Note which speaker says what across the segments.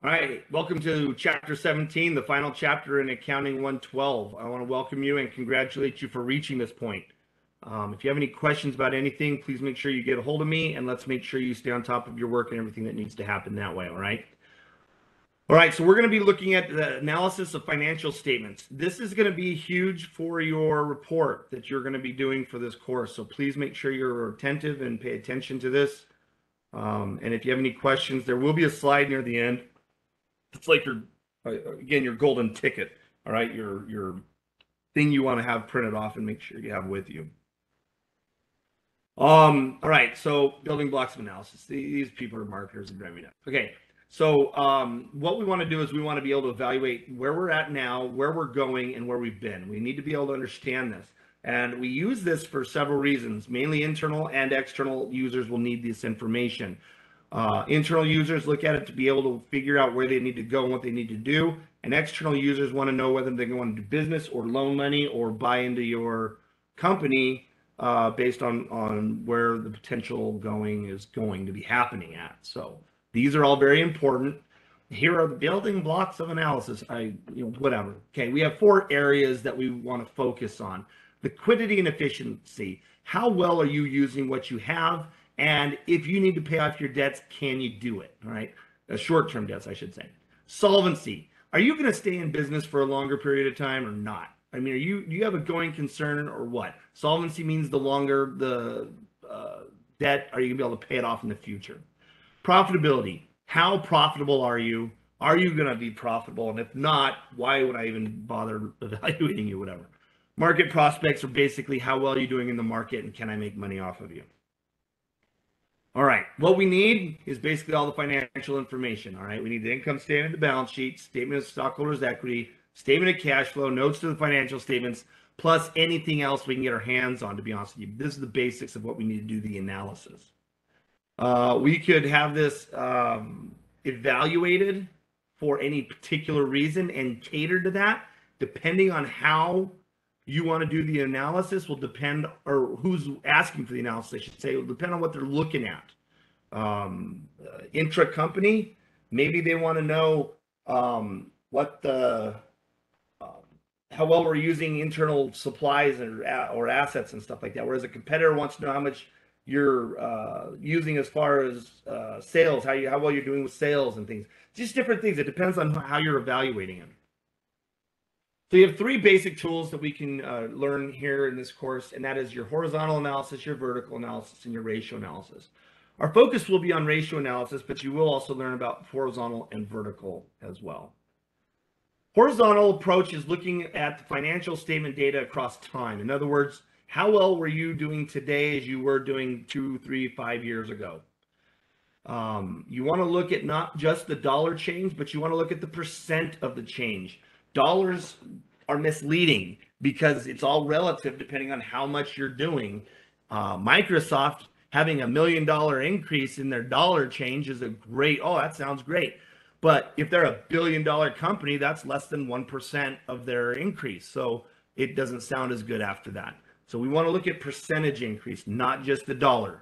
Speaker 1: All right, welcome to Chapter 17, the final chapter in Accounting 112. I want to welcome you and congratulate you for reaching this point. If you have any questions about anything, please make sure you get a hold of me, and let's make sure you stay on top of your work and everything that needs to happen that way, all right? All right, so we're going to be looking at the analysis of financial statements. This is going to be huge for your report that you're going to be doing for this course, so please make sure you're attentive and pay attention to this. And if you have any questions, there will be a slide near the end. It's like your golden ticket, all right, your thing you want to have printed off and make sure you have with you. All right, so building blocks of analysis. These people are marketers and driving up. Okay, so what we want to do is we want to be able to evaluate where we're at now, where we're going, and where we've been. We need to be able to understand this. And we use this for several reasons. Mainly internal and external users will need this information. Internal users look at it to be able to figure out where they need to go and what they need to do. And external users want to know whether they want to do business or loan money or buy into your company based on where the potential going is going to be happening at. So these are all very important. Here are the building blocks of analysis. Whatever. Okay, we have 4 areas that we want to focus on. Liquidity and efficiency. How well are you using what you have? And if you need to pay off your debts, can you do it? All right. Short-term debts, I should say. Solvency. Are you going to stay in business for a longer period of time or not? I mean, do you have a going concern or what? Solvency means the longer the debt, are you going to be able to pay it off in the future? Profitability. How profitable are you? Are you going to be profitable? And if not, why would I even bother evaluating you, whatever? Market prospects are basically how well are you doing in the market and can I make money off of you? All right, what we need is basically all the financial information, all right? We need the income statement, the balance sheet, statement of stockholders' equity, statement of cash flow, notes to the financial statements, plus anything else we can get our hands on, to be honest with you. This is the basics of what we need to do the analysis. We could have this evaluated for any particular reason and cater to that, depending on how you want to do the analysis will depend, or who's asking for the analysis, I should say, will depend on what they're looking at. Intra-company, maybe they want to know how well we're using internal supplies or assets and stuff like that. Whereas a competitor wants to know how much you're using as far as sales, how well you're doing with sales and things. Just different things. It depends on how you're evaluating them. So you have 3 basic tools that we can learn here in this course, and that is your horizontal analysis, your vertical analysis, and your ratio analysis. Our focus will be on ratio analysis, but you will also learn about horizontal and vertical as well. Horizontal approach is looking at the financial statement data across time. In other words, how well were you doing today as you were doing 2, 3, 5 years ago? You want to look at not just the dollar change, but you want to look at the percent of the change. Dollars are misleading because it's all relative depending on how much you're doing. Microsoft having $1 million increase in their dollar change is a great, oh, that sounds great. But if they're $1 billion company, that's less than 1% of their increase. So it doesn't sound as good after that. So we want to look at percentage increase, not just the dollar.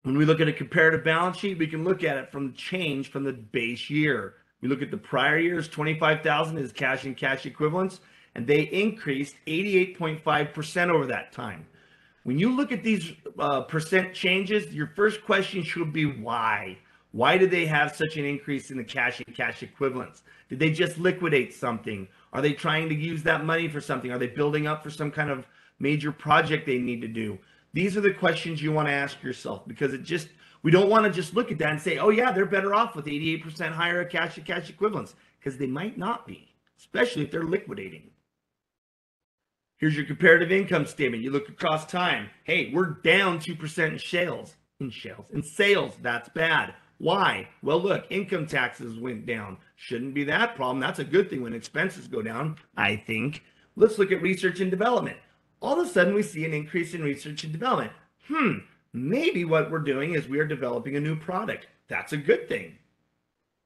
Speaker 1: When we look at a comparative balance sheet, we can look at it from change from the base year. We look at the prior year's 25,000 is cash and cash equivalents, and they increased 88.5% over that time. When you look at these percent changes, your first question should be why? Why did they have such an increase in the cash and cash equivalents? Did they just liquidate something? Are they trying to use that money for something? Are they building up for some kind of major project they need to do? These are the questions you want to ask yourself, because we don't want to just look at that and say, oh yeah, they're better off with 88% higher cash and cash equivalents, because they might not be, especially if they're liquidating. Here's your comparative income statement. You look across time. Hey, we're down 2% in sales. That's bad. Why? Well, look, income taxes went down. Shouldn't be that problem. That's a good thing when expenses go down, I think. Let's look at research and development. All of a sudden, we see an increase in research and development. Maybe what we're doing is we are developing a new product. That's a good thing.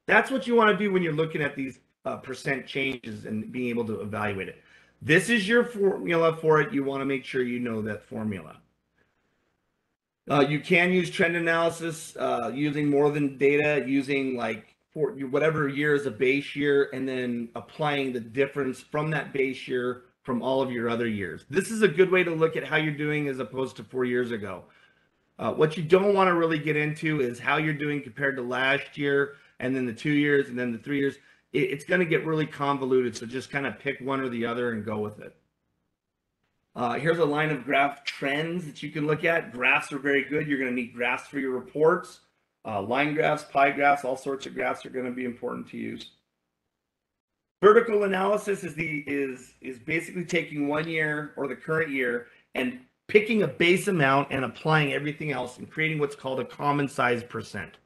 Speaker 1: That's what you want to do when you're looking at these percent changes and being able to evaluate it. This is your formula for it. You want to make sure you know that formula. You can use trend analysis using more than data, using like for whatever year is a base year, and then applying the difference from that base year from all of your other years. This is a good way to look at how you're doing as opposed to 4 years ago. What you don't want to really get into is how you're doing compared to last year, and then the 2 years, and then the 3 years. It's going to get really convoluted. So just kind of pick one or the other and go with it. Here's a line of graph trends that you can look at. Graphs are very good. You're going to need graphs for your reports. Line graphs, pie graphs, all sorts of graphs are going to be important to use. Vertical analysis is basically taking 1 year or the current year and picking a base amount and applying everything else and creating what's called a common size percent.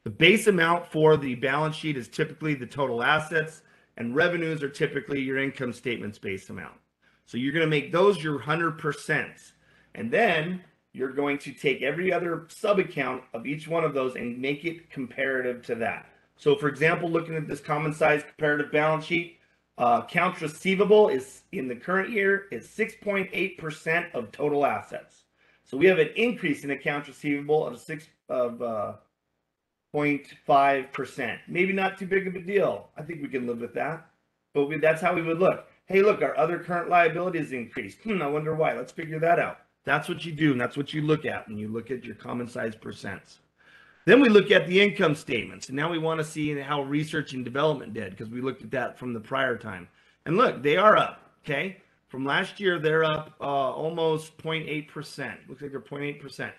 Speaker 1: The base amount for the balance sheet is typically the total assets, and revenues are typically your income statement's base amount. So you're going to make those your 100%. And then you're going to take every other sub account of each one of those and make it comparative to that. So for example, looking at this common size comparative balance sheet, accounts receivable is in the current year is 6.8% of total assets. So we have an increase in accounts receivable of 0.5%. Maybe not too big of a deal. I think we can live with that. But that's how we would look. Hey, look, our other current liabilities increased. I wonder why. Let's figure that out. That's what you do, and that's what you look at when you look at your common size percents. Then we look at the income statements, and now we want to see how research and development did, because we looked at that from the prior time. And look, they are up, okay? From last year, they're up almost 0.8%. Looks like they're 0.8%.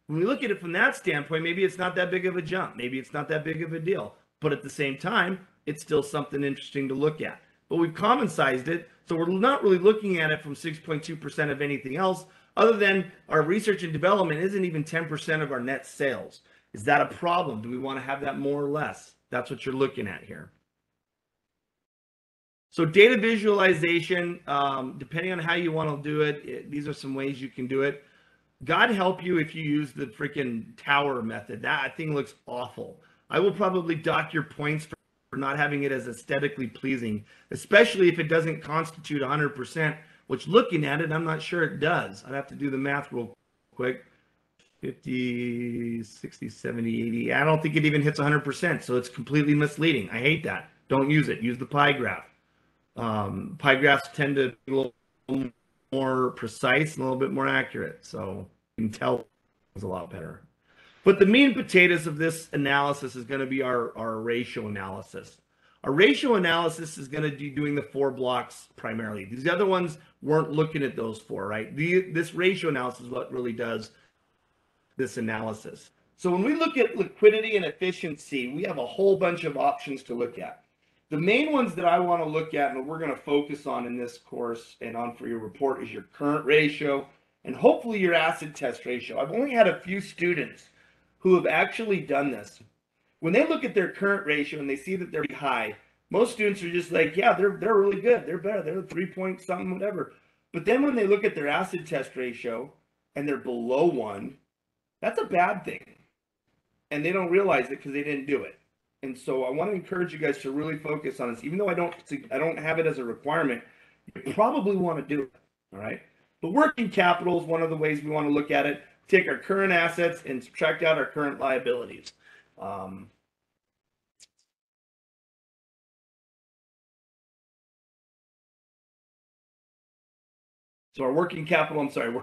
Speaker 1: When we look at it from that standpoint, maybe it's not that big of a jump. Maybe it's not that big of a deal. But at the same time, it's still something interesting to look at. But we've common sized it, so we're not really looking at it from 6.2% of anything else, other than our research and development isn't even 10% of our net sales. Is that a problem? Do we want to have that more or less? That's what you're looking at here. So data visualization, depending on how you want to do it, these are some ways you can do it. God help you if you use the freaking tower method. That thing looks awful. I will probably dock your points for not having it as aesthetically pleasing, especially if it doesn't constitute 100%, which looking at it, I'm not sure it does. I'd have to do the math real quick. 50, 60, 70, 80. I don't think it even hits 100%, so it's completely misleading. I hate that. Don't use it. Use the pie graph. Pie graphs tend to be a little more precise and a little bit more accurate, so you can tell it's a lot better. But the meat and potatoes of this analysis is going to be our ratio analysis. Our ratio analysis is going to be doing the 4 blocks primarily. These other ones weren't looking at those 4, right? This ratio analysis is what really does this analysis. So when we look at liquidity and efficiency, we have a whole bunch of options to look at. The main ones that I want to look at and we're going to focus on in this course and on for your report is your current ratio and hopefully your acid test ratio. I've only had a few students who have actually done this. When they look at their current ratio and they see that they're high, most students are just like, yeah, they're really good. They're better. They're 3 point something, whatever. But then when they look at their acid test ratio and they're below 1, that's a bad thing. And they don't realize it because they didn't do it. And so I want to encourage you guys to really focus on this. Even though I don't have it as a requirement, you probably want to do it. All right. But working capital is one of the ways we want to look at it. Take our current assets and subtract out our current liabilities. So our working capital, I'm sorry,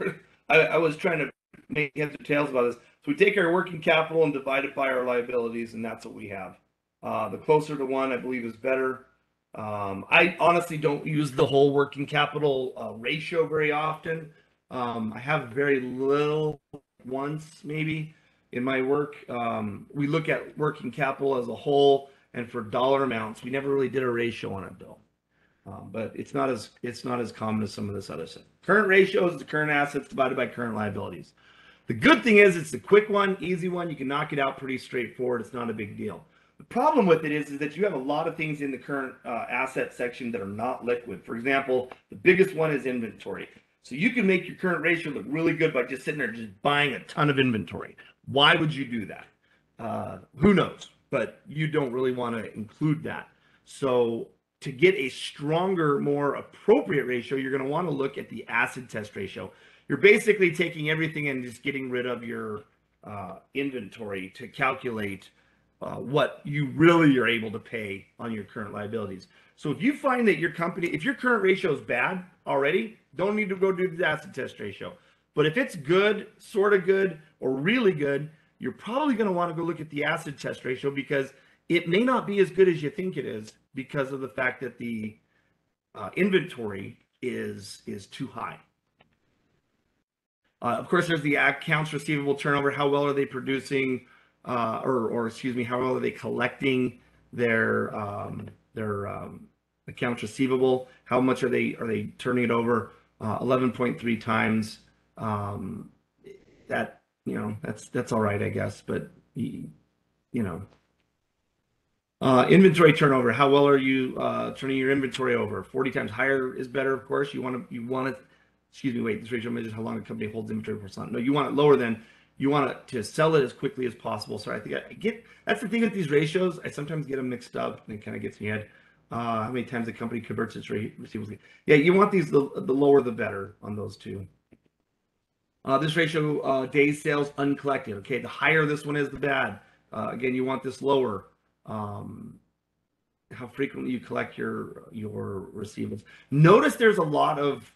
Speaker 1: I was trying to make heads or tails about this. So we take our working capital and divide it by our liabilities, and that's what we have. The closer to 1, I believe, is better. I honestly don't use the whole working capital ratio very often. I have very little once maybe in my work. We look at working capital as a whole and for dollar amounts. We never really did a ratio on it though. But it's not as common as some of this other stuff. Current ratio is the current assets divided by current liabilities. The good thing is it's a quick one, easy one. You can knock it out pretty straightforward. It's not a big deal. The problem with it is that you have a lot of things in the current asset section that are not liquid. For example, the biggest one is inventory. So you can make your current ratio look really good by just sitting there just buying a ton of inventory. Why would you do that? Who knows? But you don't really want to include that. So to get a stronger, more appropriate ratio, you're going to want to look at the acid test ratio. you're basically taking everything and just getting rid of your inventory to calculate what you really are able to pay on your current liabilities. So if you find that your company, if your current ratio is bad already, don't need to go do the acid test ratio. But if it's good, sort of good, or really good, you're probably going to want to go look at the acid test ratio, because it may not be as good as you think it is, because of the fact that the inventory is too high. Of course, there's the accounts receivable turnover. How well are they producing, or excuse me, how well are they collecting their accounts receivable? How much are they turning it over? 11.3 times. That, that's all right, I guess. But inventory turnover. How well are you turning your inventory over? 40 times. Higher is better, of course. You want to. Excuse me, wait, this ratio measures how long a company holds inventory for something. No, you want it lower than, you want it to sell it as quickly as possible. So I think I get, that's the thing with these ratios. I sometimes get them mixed up, and it kind of gets me head. How many times the company converts its receivables? Yeah, you want these, the lower the better on those two. This ratio, days sales uncollected. Okay, the higher this one is, the bad. Again, you want this lower. How frequently you collect your receivables. Notice there's a lot of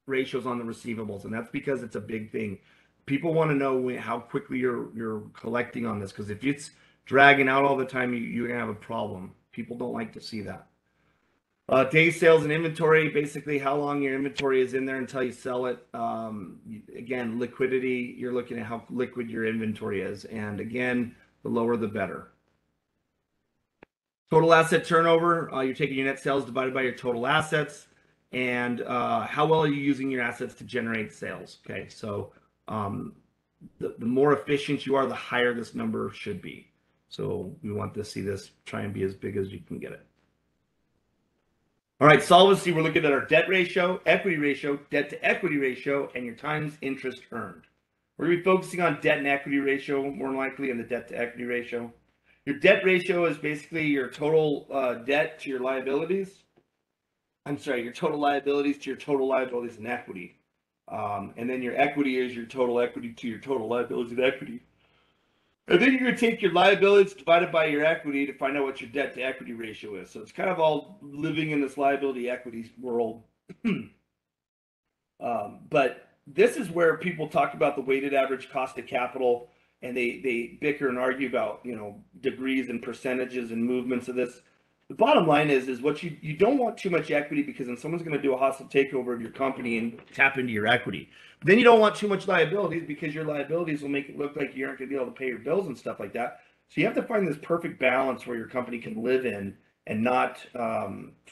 Speaker 1: ratios on the receivables, and that's because it's a big thing. People want to know how quickly you're collecting on this, because if it's dragging out all the time, you're gonna have a problem. People don't like to see that. Day sales and inventory, basically how long your inventory is in there until you sell it. Again, liquidity, you're looking at how liquid your inventory is, and again, the lower the better. Total asset turnover, you're taking your net sales divided by your total assets. And how well are you using your assets to generate sales? Okay, so the more efficient you are, the higher this number should be. So we want to see this try and be as big as you can get it. All right, solvency, we're looking at our debt ratio, equity ratio, debt to equity ratio, and your times interest earned. We're going to be focusing on debt and equity ratio, more likely, and the debt to equity ratio. Your debt ratio is basically your total debt to your liabilities. I'm sorry, your total liabilities to your total liabilities and equity. And then your equity is your total equity to your total liabilities and equity. And then you're going to take your liabilities divided by your equity to find out what your debt to equity ratio is. So it's kind of all living in this liability equity world. But this is where people talk about the weighted average cost of capital, and they bicker and argue about, degrees and percentages and movements of this. The bottom line is what you don't want too much equity, because then someone's going to do a hostile takeover of your company and tap into your equity. But then you don't want too much liabilities, because your liabilities will make it look like you aren't going to be able to pay your bills and stuff like that. So you have to find this perfect balance where your company can live in and not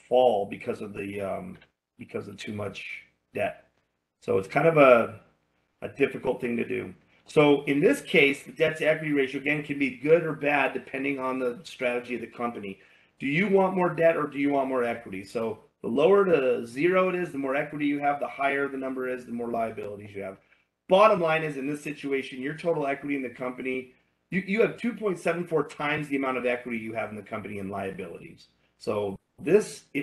Speaker 1: fall because of too much debt. So it's kind of a difficult thing to do. So in this case, the debt to equity ratio, again, can be good or bad depending on the strategy of the company. Do you want more debt or do you want more equity? So the lower to zero it is, the more equity you have, the higher the number is, the more liabilities you have. Bottom line is, in this situation, your total equity in the company, you have 2.74 times the amount of equity you have in the company in liabilities. So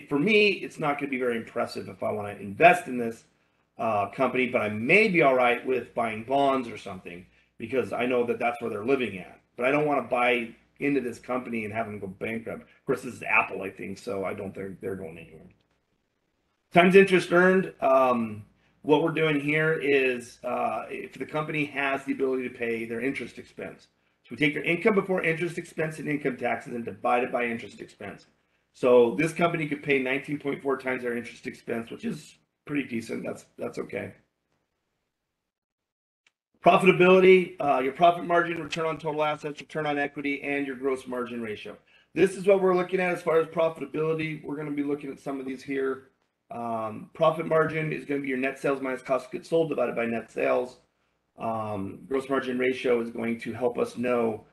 Speaker 1: for me, it's not going to be very impressive if I want to invest in this company, but I may be all right with buying bonds or something, because I know that that's where they're living at. But I don't want to buy into this company and have them go bankrupt. Of course, this is Apple, I think, so I don't think they're going anywhere. Times interest earned. What we're doing here is if the company has the ability to pay their interest expense. So we take their income before interest expense and income taxes and divide it by interest expense. So this company could pay 19.4 times their interest expense, which is pretty decent. That's okay. Profitability, your profit margin, return on total assets, return on equity, and your gross margin ratio. This is what we're looking at as far as profitability. We're going to be looking at some of these here. Profit margin is going to be your net sales minus cost of goods sold divided by net sales. Gross margin ratio is going to help us know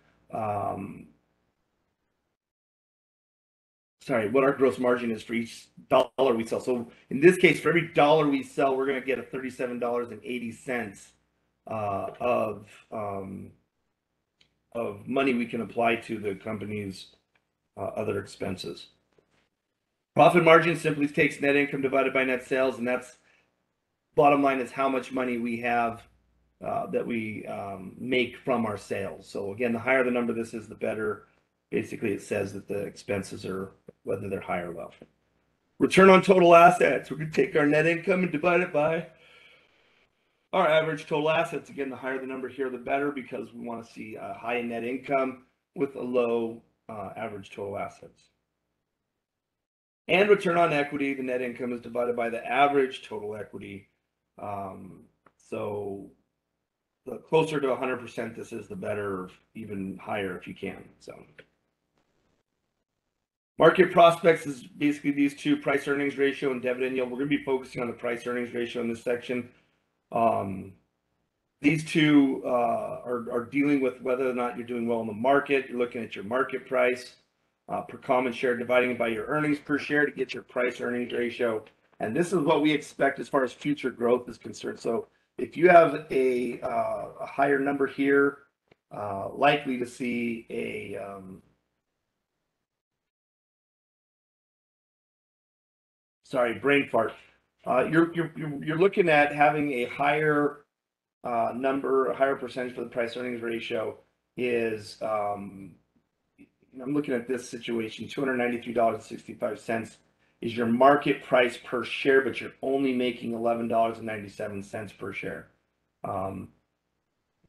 Speaker 1: what our gross margin is for each dollar we sell. So in this case, for every dollar we sell, we're going to get a $37.80 of money we can apply to the company's other expenses. Profit margin simply takes net income divided by net sales, and that's bottom line is how much money we have that we make from our sales. So again, the higher the number this is, the better. Basically, it says that the expenses are whether they're high or low. Return on total assets. We're going to take our net income and divide it by our average total assets. Again, the higher the number here, the better, because we want to see a high net income with a low average total assets. And return on equity, the net income is divided by the average total equity. So the closer to 100% this is, the better, even higher if you can. So market prospects is basically these two: price earnings ratio and dividend yield. We're going to be focusing on the price earnings ratio in this section. These two are dealing with whether or not you're doing well in the market. You're looking at your market price per common share, dividing it by your earnings per share to get your price earnings ratio. And this is what we expect as far as future growth is concerned. So if you have a higher number here, likely to see a brain fart. You're looking at having a higher number, a higher percentage for the price earnings ratio is, I'm looking at this situation, $293.65 is your market price per share, but you're only making $11.97 per share.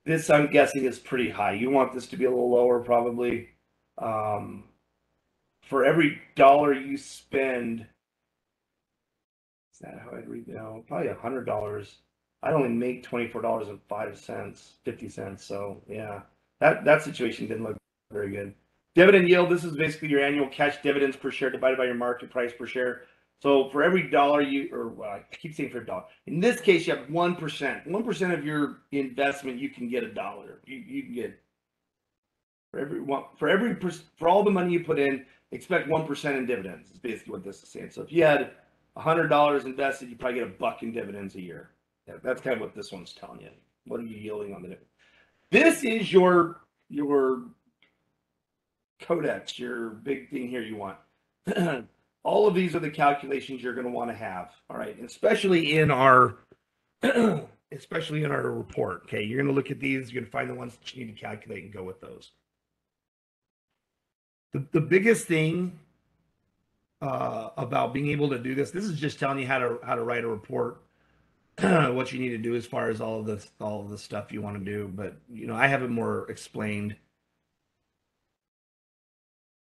Speaker 1: This, I'm guessing, is pretty high. You want this to be a little lower, probably. For every dollar you spend, is that how I'd read now? Probably $100. I'd only make $24.05, 50 cents. So yeah, that situation didn't look very good. Dividend yield, this is basically your annual cash dividends per share divided by your market price per share. So for every dollar I keep saying for a dollar. In this case, you have 1%. 1% of your investment, you can get $1. You can get for all the money you put in, expect 1% in dividends. Is basically what this is saying. So if you had $100 invested, you probably get $1 in dividends a year. Yeah, that's kind of what this one's telling you. What are you yielding on the dividend? This is your codex, your big thing here you want. All of these are the calculations you're going to want to have. All right, and especially in our report. Okay, you're going to look at these. You're going to find the ones that you need to calculate and go with those. The biggest thing about being able to do this is just telling you how to write a report. What you need to do as far as all of the stuff you want to do. But I have it more explained.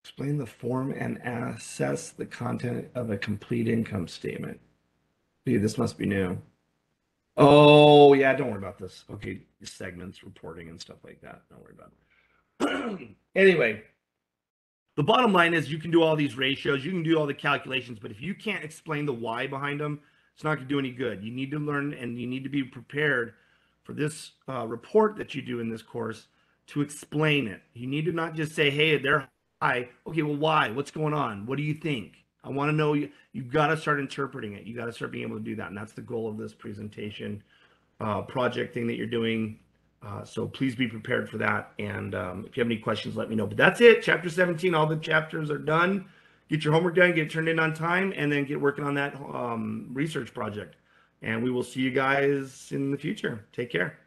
Speaker 1: Explain the form and assess the content of a complete income statement. Dude, this must be new. Oh, yeah, don't worry about this. Okay, segments, reporting, and stuff like that. Don't worry about it. Anyway, the bottom line is you can do all these ratios. You can do all the calculations, but if you can't explain the why behind them, it's not going to do any good. You need to learn, and you need to be prepared for this report that you do in this course to explain it. You need to not just say, hey, they're high. Okay, well, why? What's going on? What do you think? I want to know. You've got to start interpreting it. You got to start being able to do that. And that's the goal of this presentation project thing that you're doing. So please be prepared for that. And if you have any questions, let me know. But that's it. Chapter 17, all the chapters are done. Get your homework done, get it turned in on time, and then get working on that research project. And we will see you guys in the future. Take care.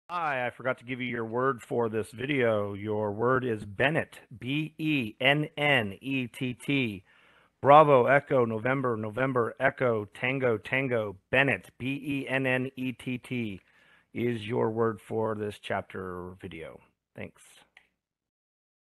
Speaker 1: Hi, I forgot to give you your word for this video. Your word is Bennett, B-E-N-N-E-T-T. Bravo, Echo, November, November, Echo, Tango, Tango, Bennett, B-E-N-N-E-T-T is your word for this chapter video. Thanks.